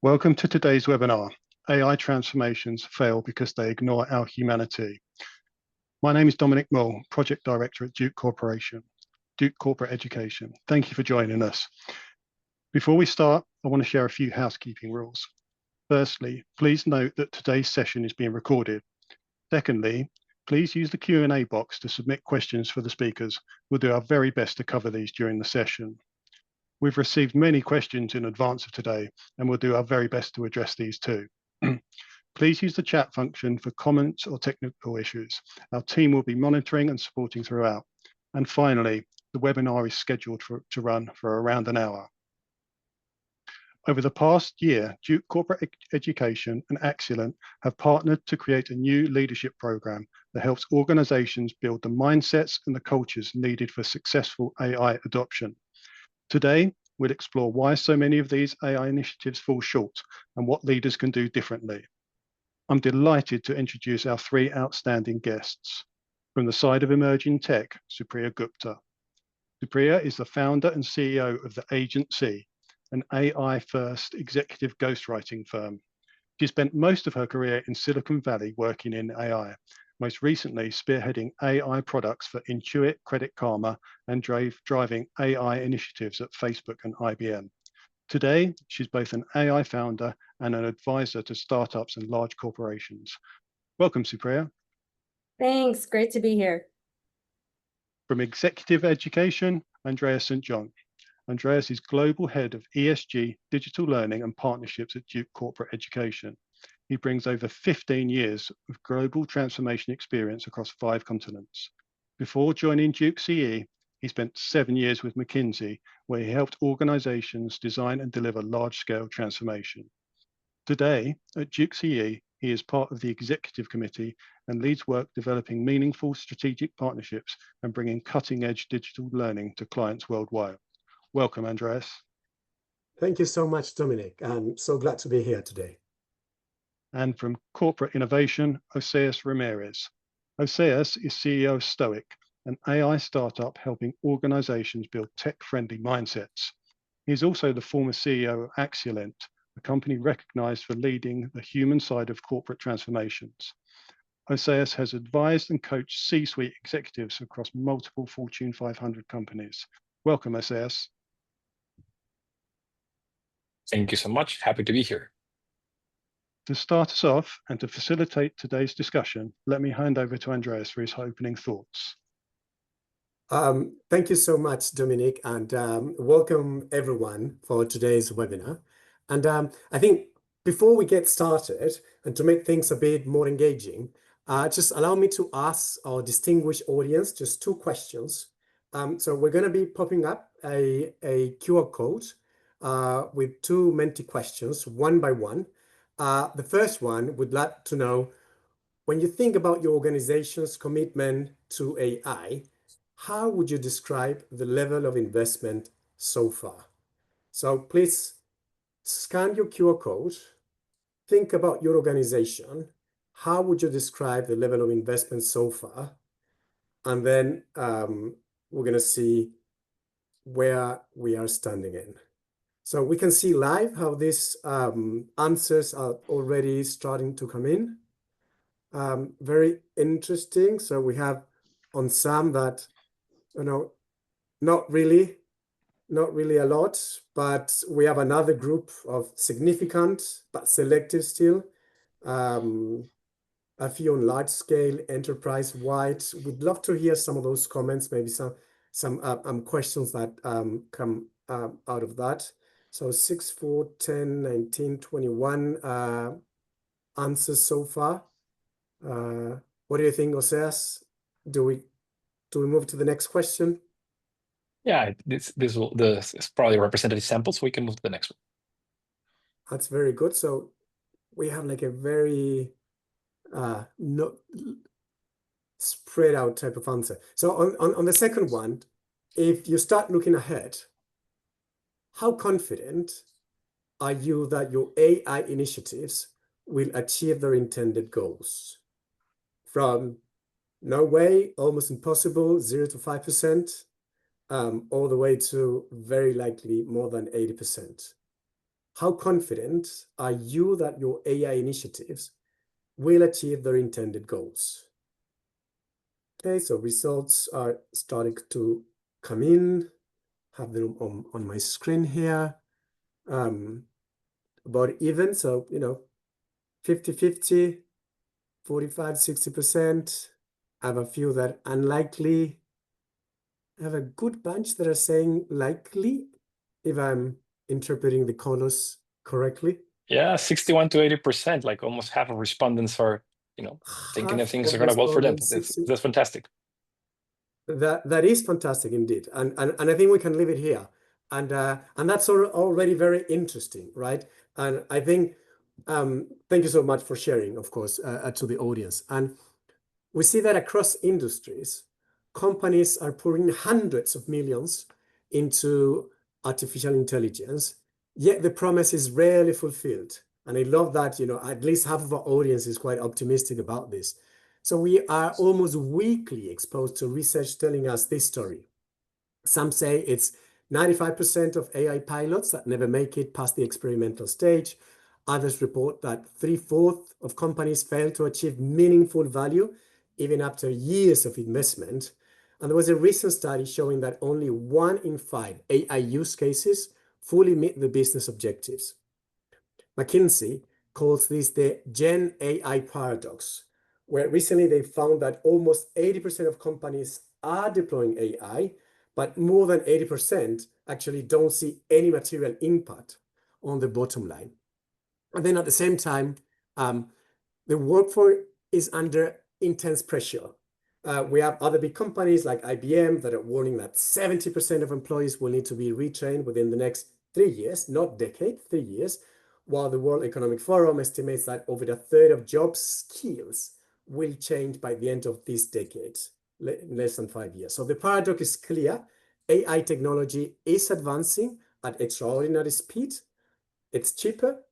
Welcome to today's webinar, AI Transformations Fail Because They Ignore Our Humanity. My name is Dominic Mull, Project Director at Duke Corporate Education. Thank you for joining us. Before we start, I want to share a few housekeeping rules. Firstly, please note that today's session is being recorded. Secondly, please use the Q&A box to submit questions for the speakers. We'll do our very best to cover these during the session. We've received many questions in advance of today, and we'll do our very best to address these too. Please use the chat function for comments or technical issues. Our team will be monitoring and supporting throughout. And finally, the webinar is scheduled to run for around an hour. Over the past year, Duke Corporate Education and Axialent have partnered to create a new leadership program that helps organizations build the mindsets and the cultures needed for successful AI adoption. Today, we'll explore why so many of these AI initiatives fall short and what leaders can do differently. I'm delighted to introduce our three outstanding guests. From the side of emerging tech, Supriya Gupta. Supriya is the founder and CEO of the Agency, an AI-first executive ghostwriting firm. She spent most of her career in Silicon Valley working in AI, most recently spearheading AI products for Intuit, Credit Karma, and driving AI initiatives at Facebook and IBM. Today, she's both an AI founder and an advisor to startups and large corporations. Welcome, Supriya. Thanks, great to be here. From Executive Education, Andrés Saint-Jean. Andrés is Global Head of ESG, Digital Learning and Partnerships at Duke Corporate Education. He brings over 15 years of global transformation experience across 5 continents. Before joining Duke CE, he spent 7 years with McKinsey, where he helped organizations design and deliver large-scale transformation. Today, at Duke CE, he is part of the executive committee and leads work developing meaningful strategic partnerships and bringing cutting-edge digital learning to clients worldwide. Welcome, Andrés. Thank you so much, Dominic. I'm so glad to be here today. And from Corporate Innovation, Oseas Ramírez. Oseas is CEO of Stoic, an AI startup helping organizations build tech-friendly mindsets. He is also the former CEO of Axialent, a company recognized for leading the human side of corporate transformations. Oseas has advised and coached C-suite executives across multiple Fortune 500 companies. Welcome, Oseas. Thank you so much. Happy to be here. To start us off and to facilitate today's discussion, let me hand over to Andrés for his opening thoughts. Thank you so much, Dominic, and welcome everyone for today's webinar. And I think before we get started, and to make things a bit more engaging, just allow me to ask our distinguished audience just 2 questions. So we're going to be popping up a QR code with 2 Menti questions, one by one. The first one would like to know, when you think about your organization's commitment to AI, how would you describe the level of investment so far? So please scan your QR code, think about your organization, how would you describe the level of investment so far? And then we're going to see where we are standing in. So we can see live how these answers are already starting to come in. Very interesting. So we have on some that, not really a lot, but we have another group of significant but selective still. A few on large scale, enterprise-wide. We'd love to hear some of those comments, maybe some questions that come out of that. So 6, 4, 10, 19, 21 answers so far. What do you think, Oseas? Do we move to the next question? Yeah, this is probably a representative sample, so we can move to the next one. That's very good. So we have like a very not spread out type of answer. So on the second one, if you start looking ahead, how confident are you that your AI initiatives will achieve their intended goals? From no way, almost impossible, 0 to 5%, all the way to very likely more than 80%. how confident are you that your AI initiatives will achieve their intended goals? Okay, so results are starting to come in. Have them on my screen here. About even, so, 50-50, 45-60%. I have a few that are unlikely. I have a good bunch that are saying likely, if I'm interpreting the colors correctly. Yeah, 61 to 80%, like almost half of respondents are, thinking that Half things of are going to well for them. respondents, That's fantastic. That is fantastic indeed, and I think we can leave it here, and that's already very interesting, right? And I think thank you so much for sharing, of course, to the audience. And we see that across industries, companies are pouring hundreds of millions into artificial intelligence, yet the promise is rarely fulfilled. And I love that, at least half of our audience is quite optimistic about this. So we are almost weekly exposed to research telling us this story. Some say it's 95% of AI pilots that never make it past the experimental stage. Others report that 3/4 of companies fail to achieve meaningful value even after years of investment. And there was a recent study showing that only 1 in 5 AI use cases fully meet the business objectives. McKinsey calls this the Gen AI paradox, where recently they found that almost 80% of companies are deploying AI, but more than 80% actually don't see any material impact on the bottom line. And then at the same time, the workforce is under intense pressure. We have other big companies like IBM that are warning that 70% of employees will need to be retrained within the next 3 years, not decade, 3 years, while the World Economic Forum estimates that over a third of job skills will change by the end of this decade, less than 5 years. So the paradox is clear. AI technology is advancing at extraordinary speed. It's cheaper,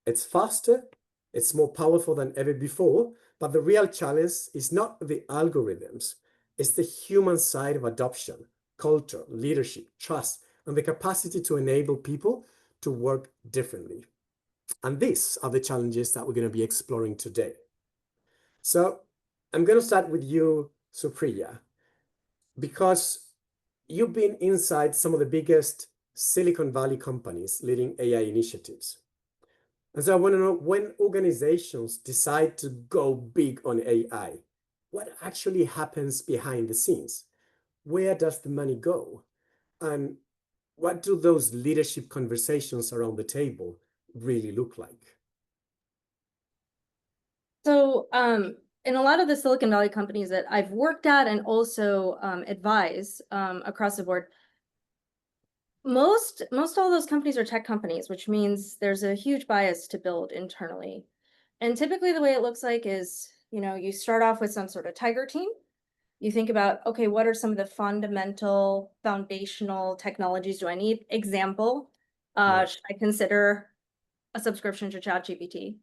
it's faster, it's more powerful than ever before, but the real challenge is not the algorithms, it's the human side of adoption, culture, leadership, trust, and the capacity to enable people to work differently. And these are the challenges that we're going to be exploring today. So I'm going to start with you, Supriya, because you've been inside some of the biggest Silicon Valley companies leading AI initiatives. And so I want to know, when organizations decide to go big on AI, what actually happens behind the scenes? Where does the money go? And what do those leadership conversations around the table really look like? So in a lot of the Silicon Valley companies that I've worked at and also advise across the board, most all those companies are tech companies, which means there's a huge bias to build internally. And typically the way it looks like is, you start off with some sort of tiger team. You think about, okay, what are some of the fundamental foundational technologies do I need? Example, should I consider a subscription to ChatGPT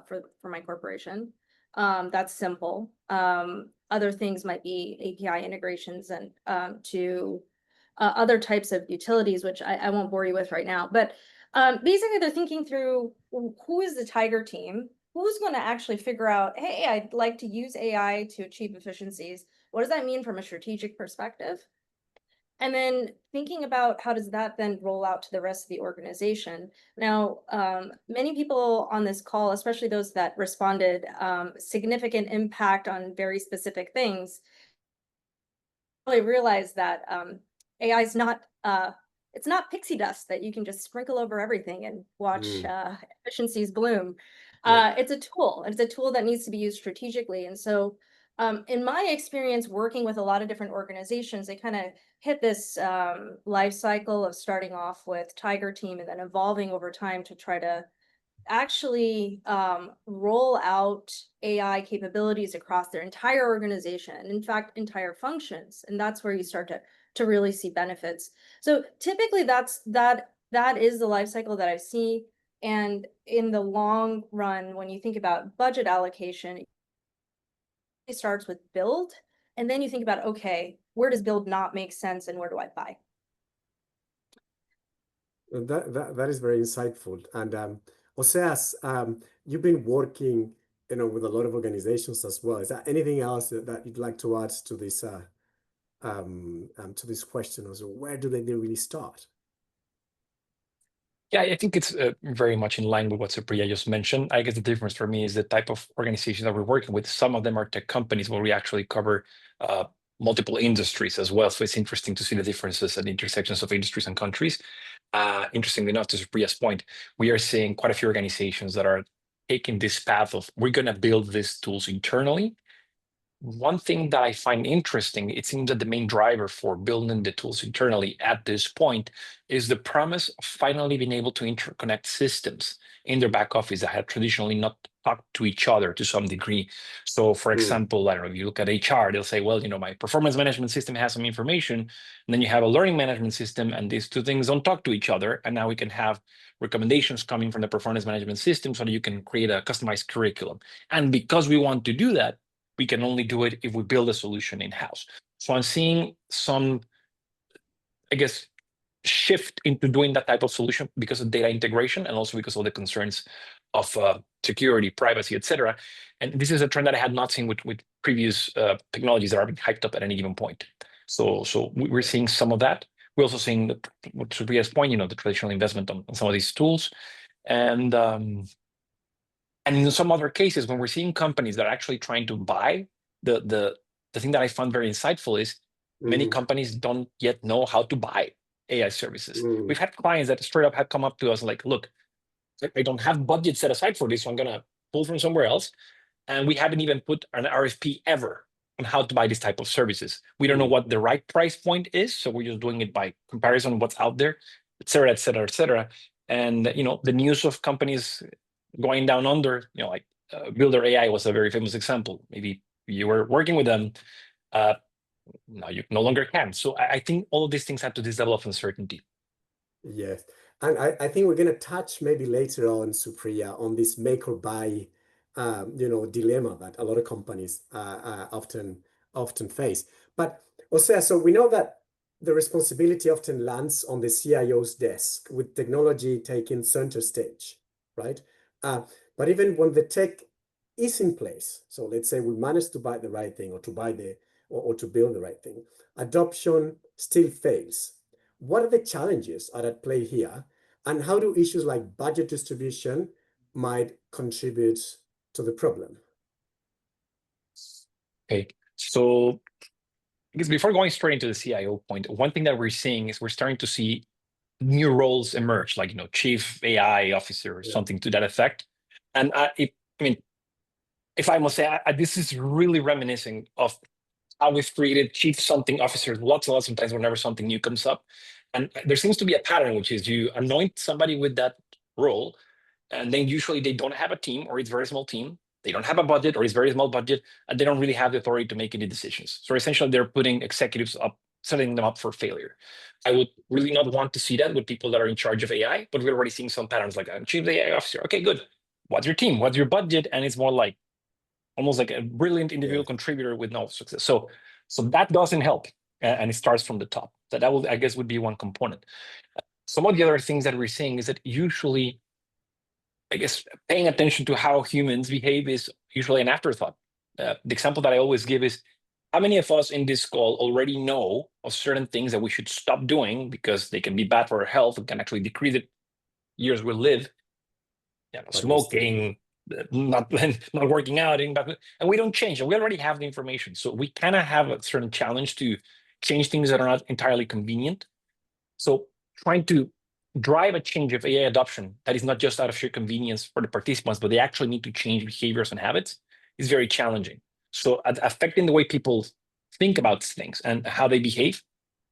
for my corporation? That's simple. Other things might be API integrations and to other types of utilities, which I won't bore you with right now. But basically, they're thinking through, who is the tiger team? Who's going to actually figure out, hey, I'd like to use AI to achieve efficiencies. What does that mean from a strategic perspective? And then thinking about how does that then roll out to the rest of the organization. Now, many people on this call, especially those that responded, significant impact on very specific things, really realize that AI is not, it's not pixie dust that you can just sprinkle over everything and watch efficiencies bloom. It's a tool. It's a tool that needs to be used strategically. And so in my experience working with a lot of different organizations, they kind of hit this life cycle of starting off with Tiger Team and then evolving over time to try to actually roll out AI capabilities across their entire organization, in fact, entire functions. And that's where you start to really see benefits. So typically that is the life cycle that I see. And in the long run, when you think about budget allocation, it starts with build, and then you think about, okay, where does build not make sense and where do I buy? That is very insightful. And Oseas, you've been working, with a lot of organizations as well. Is there anything else that you'd like to add to this question? Also, where do they really start? Yeah, I think it's very much in line with what Supriya just mentioned. I guess the difference for me is the type of organizations that we're working with. Some of them are tech companies where we actually cover multiple industries as well. So it's interesting to see the differences and intersections of industries and countries. Interestingly enough, to Supriya's point, we are seeing quite a few organizations that are taking this path of we're going to build these tools internally. One thing that I find interesting, it seems that the main driver for building the tools internally at this point is the promise of finally being able to interconnect systems in their back office that have traditionally not talked to each other to some degree. So for example, I don't know, if you look at HR, they'll say, well, my performance management system has some information, and then you have a learning management system, and these two things don't talk to each other. And now we can have recommendations coming from the performance management system so that you can create a customized curriculum. And because we want to do that, we can only do it if we build a solution in-house. So I'm seeing some, I guess, shift into doing that type of solution because of data integration and also because of the concerns of security, privacy, etc. And this is a trend that I had not seen with previous technologies that are being hyped up at any given point. So we're seeing some of that. We're also seeing, what Supriya's point, the traditional investment on some of these tools. And in some other cases, when we're seeing companies that are actually trying to buy, the thing that I found very insightful is many companies don't yet know how to buy AI services. We've had clients that straight up have come up to us like, look, I don't have budget set aside for this, so I'm going to pull from somewhere else. And we haven't even put an RFP ever on how to buy this type of services. We don't know what the right price point is, so we're just doing it by comparison of what's out there, et cetera, et cetera, et cetera. And the news of companies going down under, like Builder AI was a very famous example. Maybe you were working with them, now you no longer can. So I think all of these things have to this level of uncertainty. Yes, and I think we're going to touch maybe later on, Supriya, on this make or buy, dilemma that a lot of companies often face. But Osea, so we know that the responsibility often lands on the CIO's desk with technology taking center stage, right? But even when the tech is in place, so let's say we managed to buy the right thing or to buy or to build the right thing, adoption still fails. What are the challenges at play here, and how do issues like budget distribution might contribute to the problem? Okay, so I guess before going straight into the CIO point, one thing that we're seeing is we're starting to see new roles emerge, like chief AI officer or something to that effect. And if I must say, this is really reminiscent of how we've created chief something officers lots and lots of times whenever something new comes up. And there seems to be a pattern, which is you anoint somebody with that role, and then usually they don't have a team, or it's a very small team. They don't have a budget, or it's very small budget, and they don't really have the authority to make any decisions. So essentially, they're putting executives up, setting them up for failure. I would really not want to see that with people that are in charge of AI, but we're already seeing some patterns like that. Chief AI officer, okay, good. What's your team? What's your budget? And it's more like almost like a brilliant individual contributor with no success. So that doesn't help, and it starts from the top. That will, I guess, would be one component. Some of the other things that we're seeing is that usually, I guess, paying attention to how humans behave is usually an afterthought. The example that I always give is, how many of us in this call already know of certain things that we should stop doing because they can be bad for our health and can actually decrease the years we live? Smoking, not working out, and we don't change, and we already have the information. So we kind of have a certain challenge to change things that are not entirely convenient. So trying to drive a change of AI adoption that is not just out of sheer convenience for the participants, but they actually need to change behaviors and habits is very challenging. So affecting the way people think about things and how they behave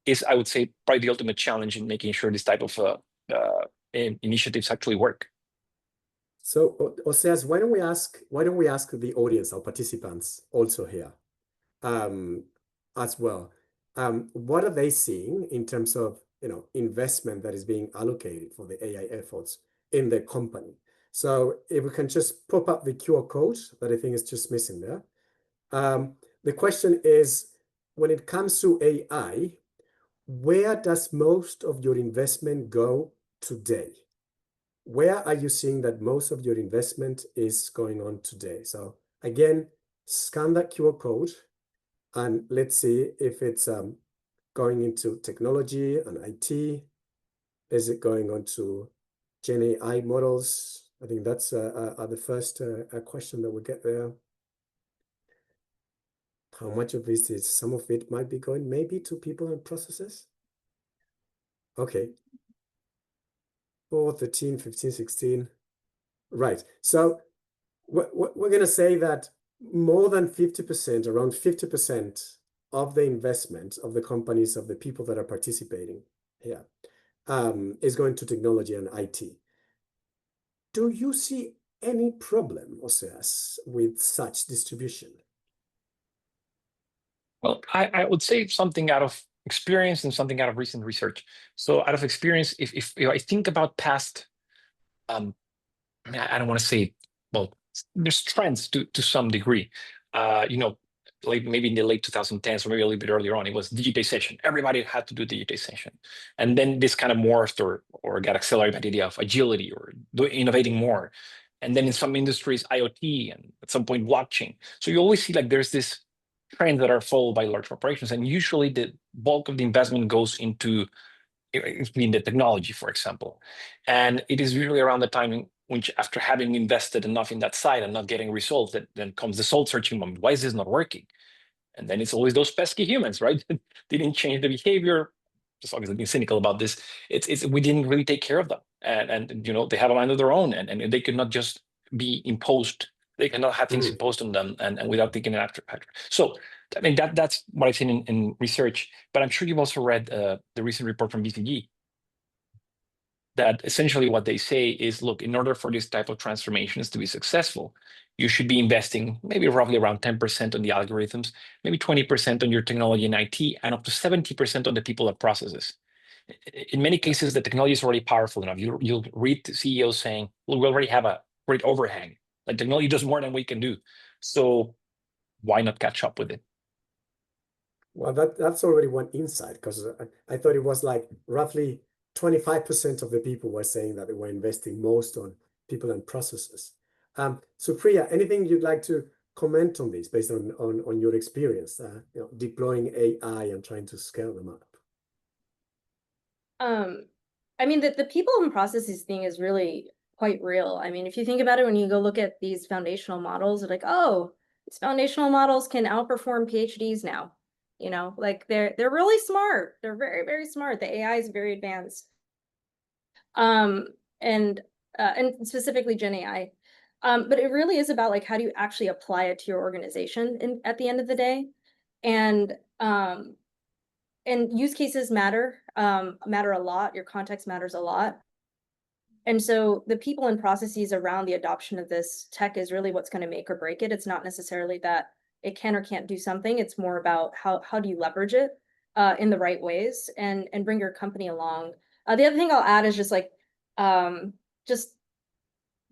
is, I would say, probably the ultimate challenge in making sure this type of initiatives actually work. So, Oseas, why don't we ask the audience, our participants, also here, as well? What are they seeing in terms of investment that is being allocated for the AI efforts in their company? So, if we can just pop up the QR code that I think is just missing there. The question is, when it comes to AI, where does most of your investment go today? Where are you seeing that most of your investment is going on today? So again, scan that QR code and let's see if it's going into technology and IT. Is it going on to Gen AI models? I think that's the first question that we get there. How much of this is, some of it might be going maybe to people and processes? Okay. 4, 13, 15, 16. Right. So we're going to say that more than 50%, around 50% of the investment of the companies, of the people that are participating here, is going to technology and IT. Do you see any problem, Oseas, with such distribution? Well, I would say something out of experience and something out of recent research. So out of experience, if I think about past, I mean, I don't want to say, well, there's trends to some degree. Like maybe in the late 2010s or maybe a little bit earlier on, it was digitization. Everybody had to do digitization. And then this kind of morphed or got accelerated by the idea of agility or innovating more. And then in some industries, IoT, and at some point blockchain. So you always see like there's this trends that are followed by large corporations, and usually the bulk of the investment goes into the technology, for example. And it is usually around the time in which, after having invested enough in that side and not getting results, that then comes the soul searching moment. Why is this not working? And then it's always those pesky humans, right? Didn't change the behavior. Just obviously being cynical about this. It's we didn't really take care of them, and they have a mind of their own, and they could not just be imposed. They cannot have things imposed on them and without thinking it after. So I mean that's what I've seen in research. But I'm sure you've also read the recent report from BCG that essentially what they say is, look, in order for this type of transformations to be successful, you should be investing maybe roughly around 10% on the algorithms, maybe 20% on your technology and IT, and up to 70% on the people and processes. In many cases, the technology is already powerful enough. You'll read CEOs saying, well, we already have a great overhang. Like technology does more than we can do. So why not catch up with it? Well, that's already one insight, because I thought it was like roughly 25% of the people were saying that they were investing most on people and processes. Supriya, anything you'd like to comment on this based on your experience, deploying AI and trying to scale them up? I mean, the people and processes thing is really quite real. I mean, if you think about it, when you go look at these foundational models, they're like, oh, these foundational models can outperform PhDs now. Like they're really smart. They're very, very smart. The AI is very advanced. And specifically Gen AI. But it really is about like, how do you actually apply it to your organization at the end of the day? And use cases matter a lot. Your context matters a lot. And so the people and processes around the adoption of this tech is really what's going to make or break it. It's not necessarily that it can or can't do something. It's more about how do you leverage it in the right ways and bring your company along. The other thing I'll add is just like just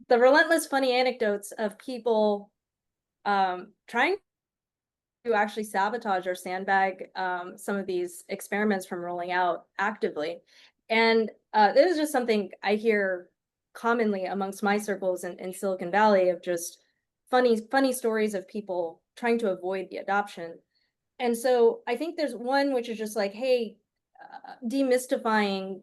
the relentless funny anecdotes of people trying to actually sabotage or sandbag some of these experiments from rolling out actively. And this is just something I hear commonly amongst my circles in Silicon Valley, of just funny stories of people trying to avoid the adoption. And so I think there's one which is just like, hey, demystifying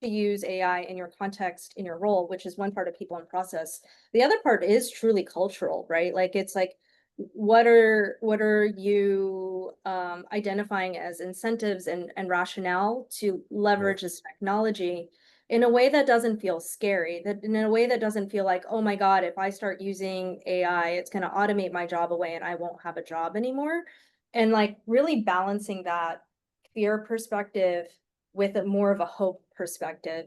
to use AI in your context, in your role, which is one part of people and process. The other part is truly cultural, right? Like it's like, what are you identifying as incentives and rationale to leverage this technology in a way that doesn't feel scary, that in a way that doesn't feel like, oh my God, if I start using AI, it's going to automate my job away and I won't have a job anymore. And like really balancing that fear perspective with a more of a hope perspective.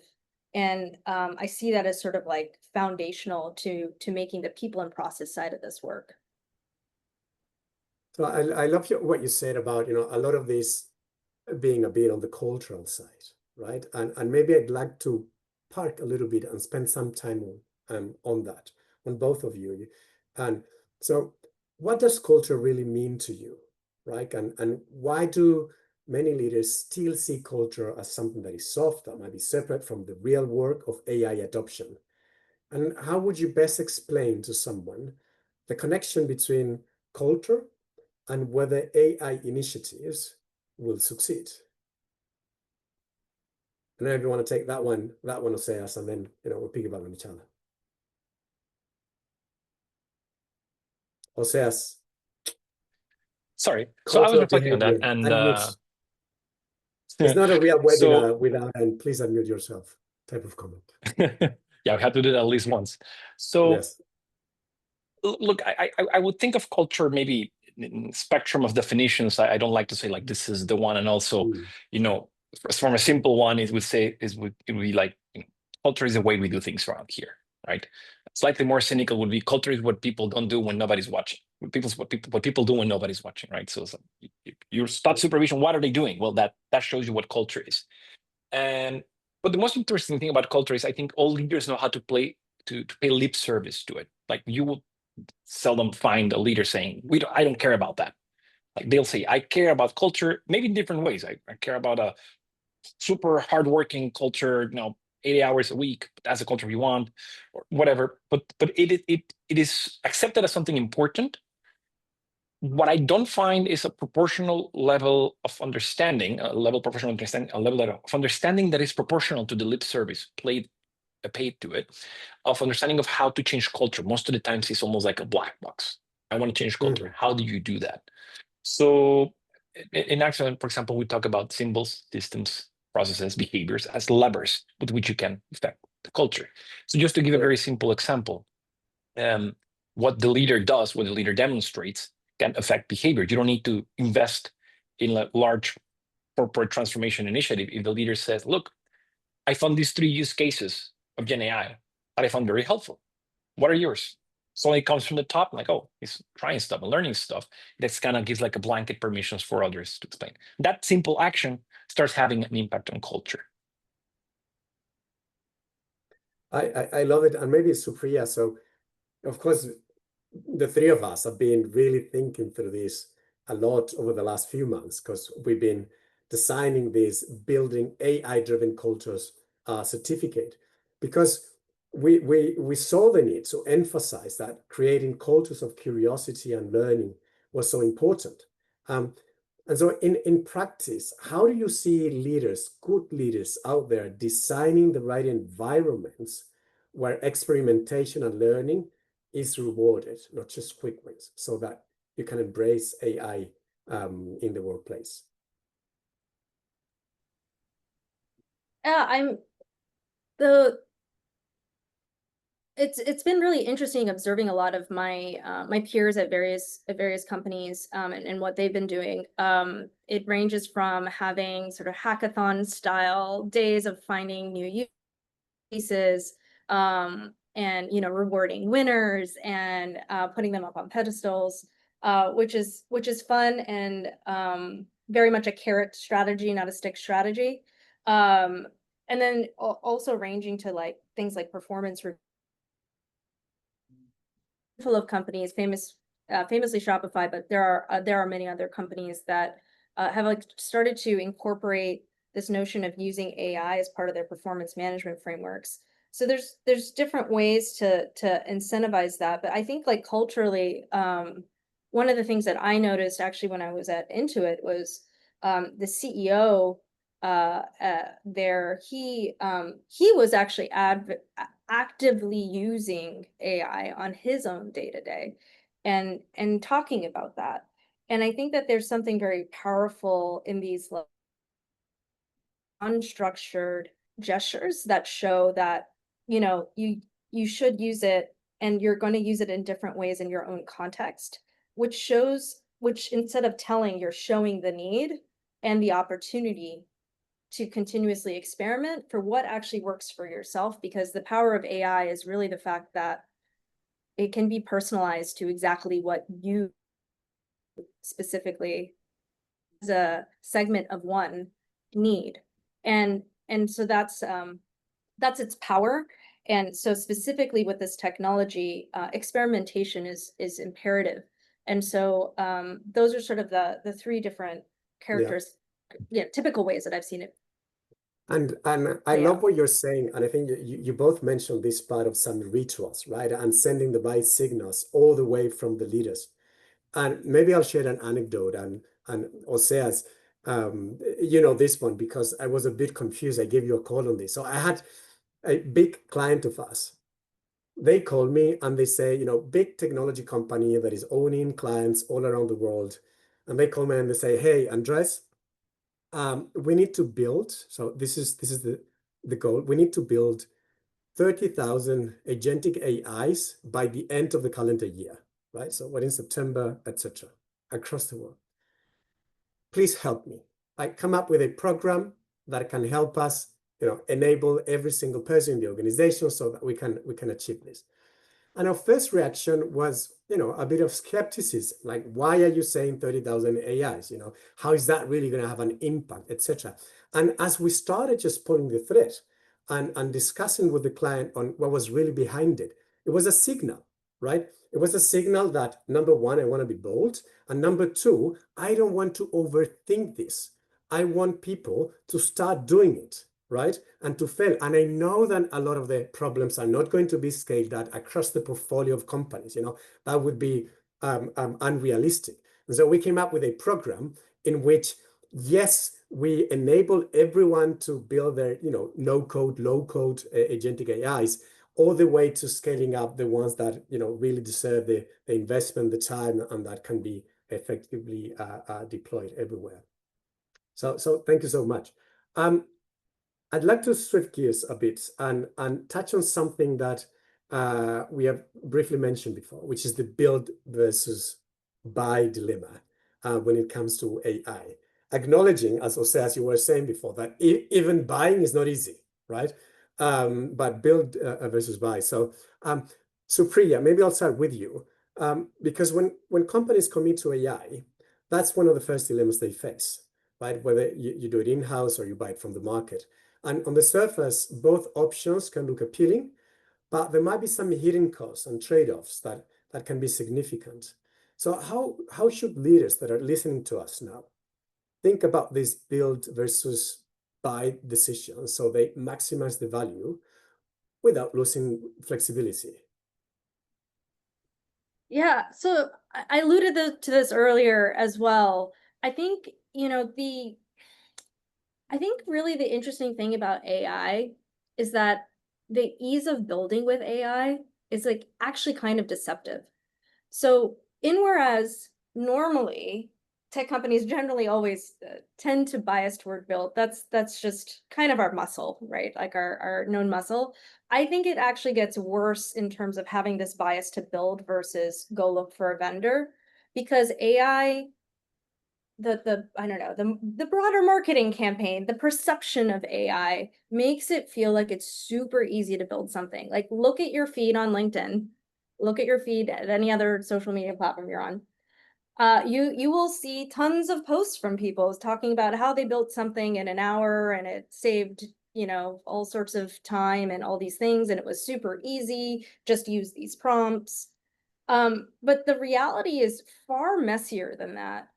And I see that as sort of like foundational to making the people and process side of this work. So I love what you said about, a lot of this being a bit on the cultural side, right? And maybe I'd like to park a little bit and spend some time on that, on both of you. And so what does culture really mean to you, right? And why do many leaders still see culture as something that is soft, that might be separate from the real work of AI adoption. And how would you best explain to someone the connection between culture and whether AI initiatives will succeed? And then if you want to take that one, Oseas, and then we'll piggyback on each other. Oseas. Sorry. So I was Cultural reflecting on that, behavior. and Unmute. It's not a real webinar without and please unmute yourself type of comment. Yeah, we have to do that at least once. So Yes. look, I would think of culture maybe in spectrum of definitions. I don't like to say like this is the one, and also from a simple one, it would be like culture is the way we do things around here, right? Slightly more cynical would be culture is what people don't do when nobody's watching. What people do when nobody's watching, right? So you stop supervision. What are they doing? Well, that shows you what culture is. But the most interesting thing about culture is I think all leaders know how to pay lip service to it. Like you will seldom find a leader saying, I don't care about that. Like they'll say, I care about culture, maybe in different ways. I care about a super hardworking culture, 80 hours a week, but that's the culture we want, or whatever. But it is accepted as something important. What I don't find is a proportional level of understanding, a level of understanding that is proportional to the lip service paid to it, of understanding of how to change culture. Most of the times it's almost like a black box. I want to change culture. How do you do that? So in Axialent, for example, we talk about symbols, systems, processes, behaviors as levers with which you can affect the culture. So just to give a very simple example, what the leader does, what the leader demonstrates can affect behavior. You don't need to invest in a large corporate transformation initiative. If the leader says, look, I found these 3 use cases of Gen AI that I found very helpful. What are yours? So it comes from the top, like, oh, he's trying stuff and learning stuff. That's kind of gives like a blanket permissions for others to explain. That simple action starts having an impact on culture. I love it. And maybe Supriya. So of course, the 3 of us have been really thinking through this a lot over the last few months because we've been designing this building AI-driven cultures certificate because we saw the need to emphasize that creating cultures of curiosity and learning was so important. And so in practice, how do you see leaders, good leaders out there designing the right environments where experimentation and learning is rewarded, not just quick wins, so that you can embrace AI in the workplace? Yeah, it's been really interesting observing a lot of my my peers at various companies and what they've been doing. It ranges from having sort of hackathon style days of finding new use cases and rewarding winners and putting them up on pedestals, which is fun and very much a carrot strategy, not a stick strategy. And then also ranging to like things like performance review of companies, famously Shopify, but there are many other companies that have like started to incorporate this notion of using AI as part of their performance management frameworks. So there's different ways to incentivize that, but I think like culturally, one of the things that I noticed actually when I was at Intuit was the CEO there, he was actually actively using AI on his own day-to-day and talking about that. And I think that there's something very powerful in these like unstructured gestures that show that you should use it and you're going to use it in different ways in your own context, which instead of telling, you're showing the need and the opportunity to continuously experiment for what actually works for yourself, because the power of AI is really the fact that it can be personalized to exactly what you specifically as a segment of one need. And so that's its power. And so specifically with this technology, experimentation is imperative. And so those are sort of the 3 different typical ways that I've seen it. And I love what you're saying, and I think you both mentioned this part of some rituals, right? And sending the right signals all the way from the leaders. And maybe I'll share an anecdote, and Oseas, you know this one because I was a bit confused. I gave you a call on this. So I had a big client of us. They called me and they say, you know, big technology company that is owning clients all around the world. And they call me and they say, hey, Andres, we need to build. So this is the goal. We need to build 30,000 agentic AIs by the end of the calendar year, right? So what in September, etc., across the world. Please help me. I come up with a program that can help us, you know, enable every single person in the organization so that we can achieve this. And our first reaction was, you know, a bit of skepticism, like, why are you saying 30,000 AIs? You know, how is that really going to have an impact, etc. And as we started just pulling the thread and discussing with the client on what was really behind it, it was a signal, right? It was a signal that, number one, I want to be bold. And number two, I don't want to overthink this. I want people to start doing it, right? And to fail. And I know that a lot of the problems are not going to be scaled out across the portfolio of companies. You know, that would be unrealistic. And so we came up with a program in which, yes, we enable everyone to build their, you know, no-code, low-code agentic AIs, all the way to scaling up the ones that, you know, really deserve the investment, the time, and that can be effectively deployed everywhere. So thank you so much. I'd like to shift gears a bit and touch on something that we have briefly mentioned before, which is the build versus buy dilemma when it comes to AI. Acknowledging, as Oseas, you were saying before, that even buying is not easy, right? But build versus buy. So Supriya, maybe I'll start with you, because when companies commit to AI, that's one of the first dilemmas they face, right? Whether you do it in-house or you buy it from the market. And on the surface, both options can look appealing, but there might be some hidden costs and trade-offs that can be significant. So how should leaders that are listening to us now think about this build versus buy decision so they maximize the value without losing flexibility? Yeah, so I alluded to this earlier as well. I think, you know, I think really the interesting thing about AI is that the ease of building with AI is like actually kind of deceptive. So whereas normally tech companies generally always tend to bias toward build, that's just kind of our muscle, right? Like our known muscle. I think it actually gets worse in terms of having this bias to build versus go look for a vendor, because AI, I don't know, the broader marketing campaign, the perception of AI makes it feel like it's super easy to build something. Like, look at your feed on LinkedIn, look at your feed at any other social media platform you're on. You will see tons of posts from people talking about how they built something in an hour and it saved, you know, all sorts of time and all these things, and it was super easy, just use these prompts. But the reality is far messier than that.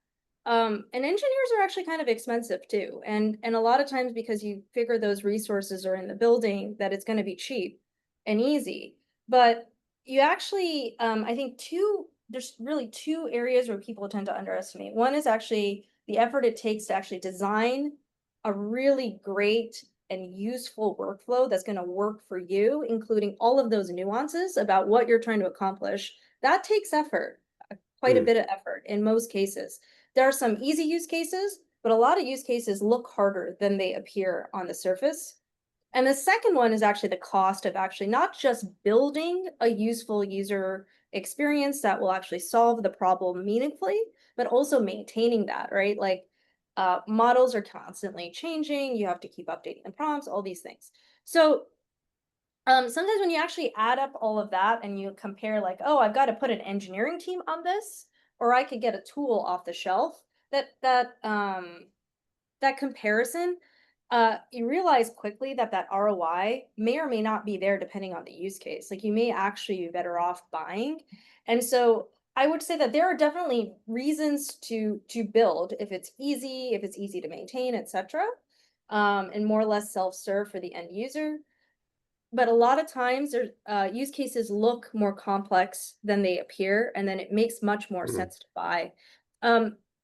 And engineers are actually kind of expensive too. And a lot of times, because you figure those resources are in the building, that it's going to be cheap and easy. But you actually, I think there's really two areas where people tend to underestimate. One is actually the effort it takes to actually design a really great and useful workflow that's going to work for you, including all of those nuances about what you're trying to accomplish. That takes effort, quite a bit of effort in most cases. There are some easy use cases, but a lot of use cases look harder than they appear on the surface. And the second one is actually the cost of actually not just building a useful user experience that will actually solve the problem meaningfully, but also maintaining that, right? Like models are constantly changing. You have to keep updating the prompts, all these things. So sometimes when you actually add up all of that and you compare, like, oh, I've got to put an engineering team on this, or I could get a tool off the shelf, that comparison, you realize quickly that ROI may or may not be there depending on the use case. Like, you may actually be better off buying. And so I would say that there are definitely reasons to build if it's easy to maintain, etc. And more or less self-serve for the end user. But a lot of times there's use cases look more complex than they appear, and then it makes much more sense to buy.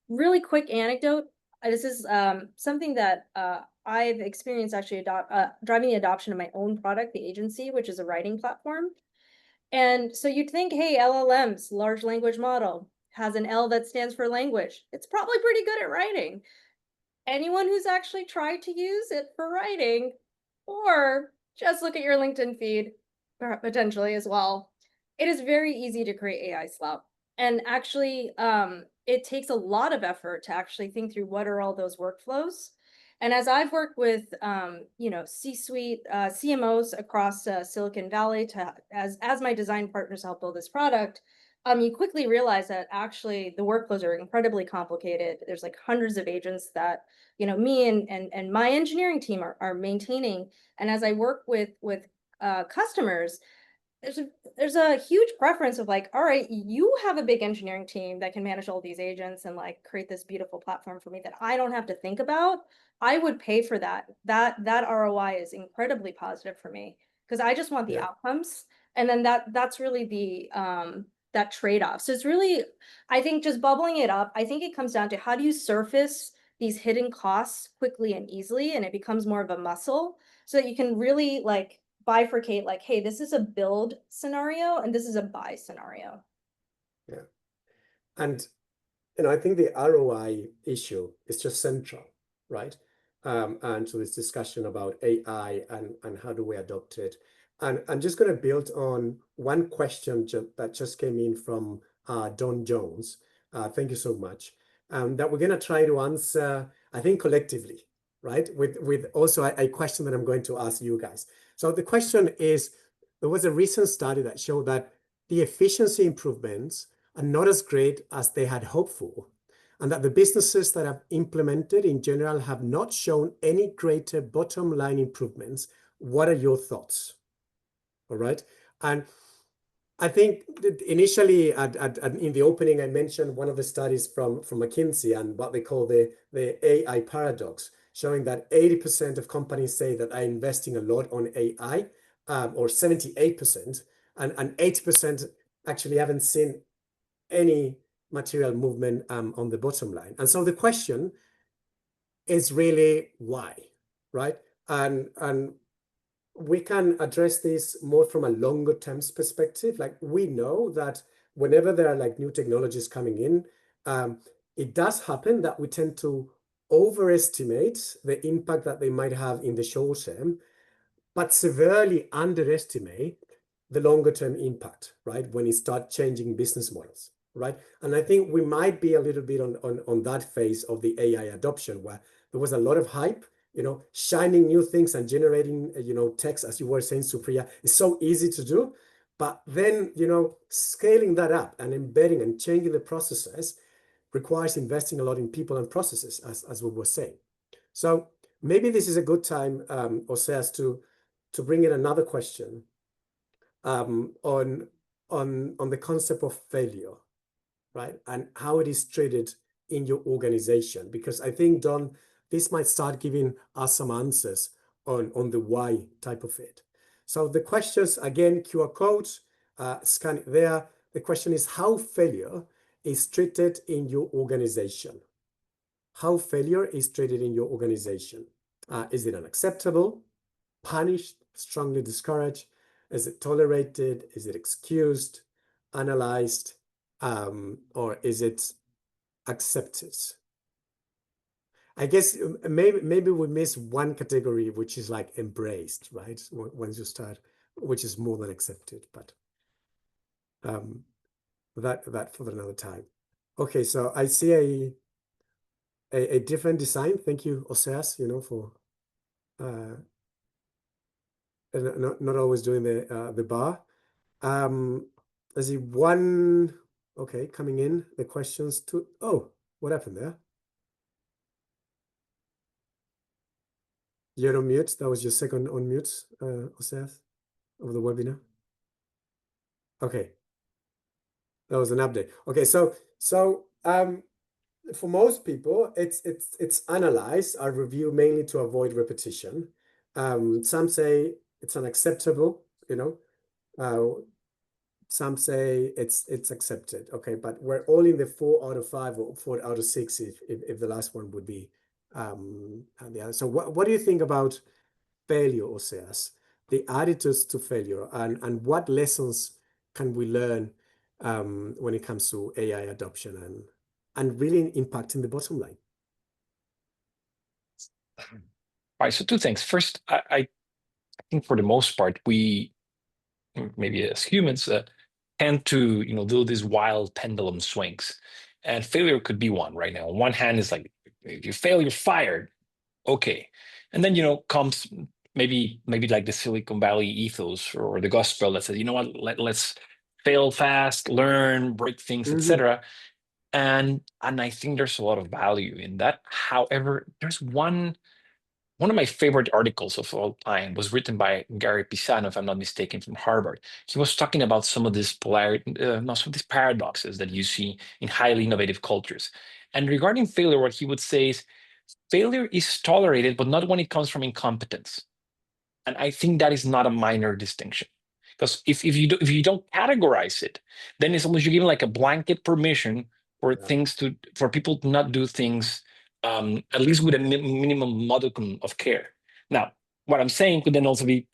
Really quick anecdote. This is something that I've experienced actually driving the adoption of my own product, the agency, which is a writing platform. And so you'd think, hey, LLMs, large language model, has an L that stands for language. It's probably pretty good at writing. Anyone who's actually tried to use it for writing, or just look at your LinkedIn feed, potentially as well, it is very easy to create AI slop. And actually, it takes a lot of effort to actually think through what are all those workflows. And as I've worked with, C-suite CMOs across Silicon Valley as my design partners help build this product, you quickly realize that actually the workflows are incredibly complicated. There's like hundreds of agents that me and my engineering team are maintaining. And as I work with customers, there's a huge preference of like, all right, you have a big engineering team that can manage all these agents and like create this beautiful platform for me that I don't have to think about. I would pay for that. That ROI is incredibly positive for me because I just want the outcomes. And then that's really the that trade-off. So it's really, I think, just bubbling it up. I think it comes down to how do you surface these hidden costs quickly and easily, and it becomes more of a muscle so that you can really like bifurcate like, hey, this is a build scenario and this is a buy scenario. Yeah. And I think the ROI issue is just central, right? And so this discussion about AI and how do we adopt it. And I'm just going to build on one question that just came in from Don Jones. Thank you so much. That we're going to try to answer, I think, collectively, right? With also a question that I'm going to ask you guys. So the question is, there was a recent study that showed that the efficiency improvements are not as great as they had hoped for, and that the businesses that have implemented in general have not shown any greater bottom line improvements. What are your thoughts? All right. And I think initially in the opening, I mentioned one of the studies from McKinsey and what they call the AI paradox, showing that 80% of companies say that are investing a lot on AI, or 78%, and 80% actually haven't seen any material movement on the bottom line. And so the question is really why, right? And we can address this more from a longer term perspective. Like, we know that whenever there are like new technologies coming in, it does happen that we tend to overestimate the impact that they might have in the short term, but severely underestimate the longer term impact, right? When you start changing business models, right? And I think we might be a little bit on that phase of the AI adoption, where there was a lot of hype, shining new things and generating, text, as you were saying, Supriya, is so easy to do. But then, scaling that up and embedding and changing the processes requires investing a lot in people and processes, as we were saying. So maybe this is a good time, Oseas, to bring in another question on the concept of failure, right? And how it is treated in your organization. Because I think, Don, this might start giving us some answers on the why type of it. So the questions, again, QR codes, scan it there. The question is how failure is treated in your organization. How failure is treated in your organization. Is it unacceptable, punished, strongly discouraged? Is it tolerated? Is it excused, analyzed, or is it accepted? I guess maybe we miss one category, which is like embraced, right? Once you start, which is more than accepted, but that for another time. Okay, so I see a different design. Thank you, Oseas, for not always doing the bar. I see one. Okay, coming in the questions to. Oh, what happened there? You're on mute. That was your second on mute, Oseas, of the webinar. Okay. That was an update. Okay, so for most people, it's analyze or review mainly to avoid repetition. Some say it's unacceptable, you know. Some say it's accepted. Okay, but we're all in the 4 out of 5 or 4 out of 6 if the last one would be the other. So what do you think about failure, Oseas? The attitudes to failure, and what lessons can we learn when it comes to AI adoption and really impacting the bottom line? Right. So two things. First, I think for the most part, we maybe as humans tend to do these wild pendulum swings, and failure could be one. Right now, on one hand is like if you fail, you're fired. Okay, and then comes maybe like the Silicon Valley ethos or the gospel that says, you know what, let's fail fast, learn, break things, etc. And I think there's a lot of value in that. However, there's one of my favorite articles of all time was written by Gary Pisano, if I'm not mistaken, from Harvard. He was talking about some of these paradoxes that you see in highly innovative cultures. And regarding failure, what he would say is failure is tolerated, but not when it comes from incompetence. And I think that is not a minor distinction. Because if you don't categorize it, then it's almost you're giving like a blanket permission for for people to not do things at least with a minimum modicum of care. Now, what I'm saying could then also be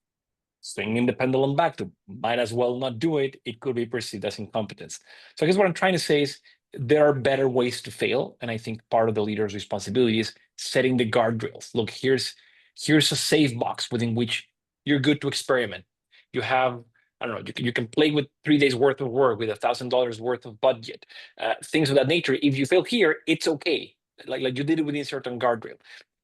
swinging the pendulum back to might as well not do it. It could be perceived as incompetence. So I guess what I'm trying to say is there are better ways to fail, and I think part of the leader's responsibility is setting the guardrails. Look, here's a safe box within which you're good to experiment. You have, I don't know, you can play with 3 days worth of work with $1,000 worth of budget, things of that nature. If you fail here, it's okay. Like you did it within a certain guardrail.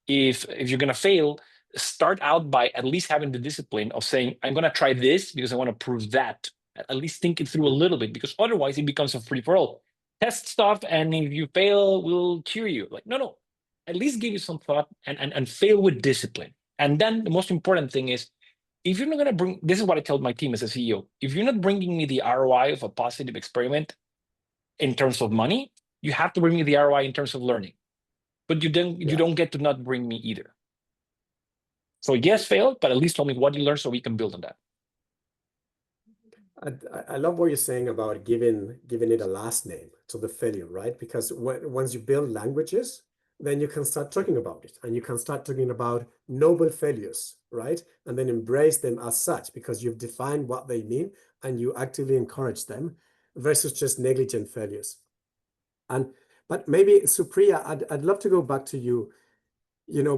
If you're gonna fail, start out by at least having the discipline of saying, I'm gonna try this because I want to prove that. At least think it through a little bit, because otherwise it becomes a free for all. Test stuff, and if you fail, we'll cheer you. Like, no. At least give you some thought and fail with discipline. And then the most important thing is, if you're not going to bring, this is what I tell my team as a CEO, if you're not bringing me the ROI of a positive experiment in terms of money, you have to bring me the ROI in terms of learning. But you don't get to not bring me either. So yes, fail, but at least tell me what you learned so we can build on that. I love what you're saying about giving it a last name to the failure, right? Because once you build languages, then you can start talking about it, and you can start talking about noble failures, right? And then embrace them as such, because you've defined what they mean and you actively encourage them versus just negligent failures. But maybe Supriya, I'd love to go back to you,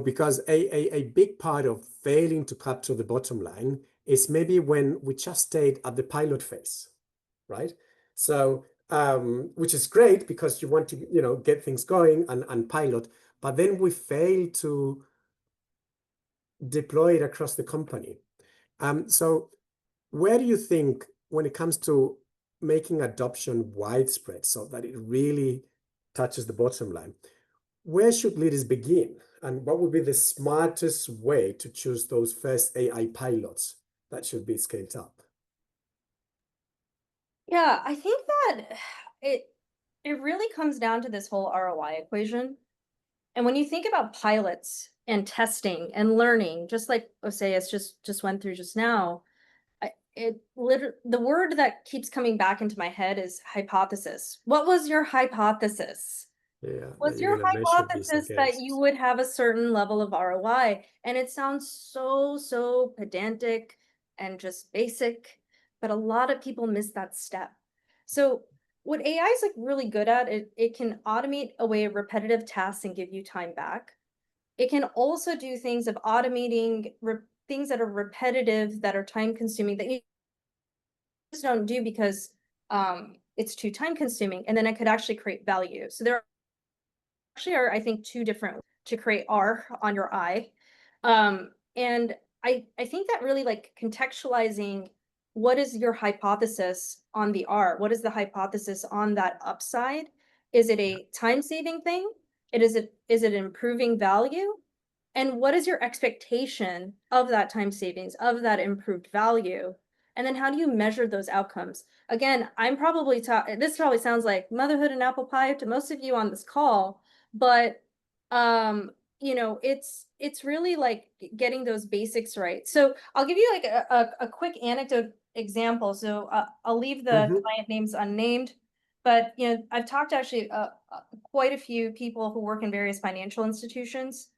because a big part of failing to capture the bottom line is maybe when we just stayed at the pilot phase, right? So, which is great because you want to, get things going and pilot, but then we fail to deploy it across the company. So where do you think, when it comes to making adoption widespread so that it really touches the bottom line, where should leaders begin? And what would be the smartest way to choose those first AI pilots that should be scaled up? Yeah, I think that it really comes down to this whole ROI equation. And when you think about pilots and testing and learning, just like Oseas just went through just now, the word that keeps coming back into my head is hypothesis. What was your hypothesis? Yeah, Was your hypothesis that you would have a certain level of ROI? And it sounds so pedantic and just basic, but a lot of people miss that step. So what AI is like really good at, it can automate away repetitive tasks and give you time back. It can also do things of automating things that are repetitive, that are time consuming, that you just don't do because it's too time consuming, and then it could actually create value. So there actually are, I think, 2 different ways to create R on your I. And I think that really, like, contextualizing what is your hypothesis on the R? What is the hypothesis on that upside? Is it a time-saving thing? Is it improving value? And what is your expectation of that time savings, of that improved value? And then how do you measure those outcomes? Again, I'm probably this probably sounds like motherhood and apple pie to most of you on this call, but you know, it's really like getting those basics right. So I'll give you like a quick anecdote example. So I'll leave the client names unnamed, but you know, I've talked to actually quite a few people who work in various financial institutions,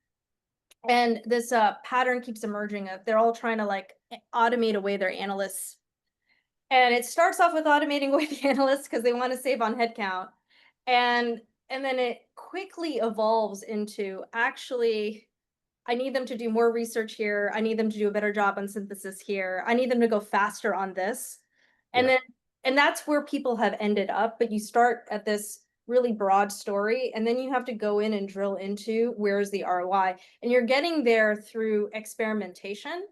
and this pattern keeps emerging of they're all trying to like automate away their analysts. And it starts off with automating away the analysts because they want to save on headcount. And then it quickly evolves into actually, I need them to do more research here. I need them to do a better job on synthesis here. I need them to go faster on this. And that's where people have ended up. But you start at this really broad story, and then you have to go in and drill into where's the ROI. And you're getting there through experimentation.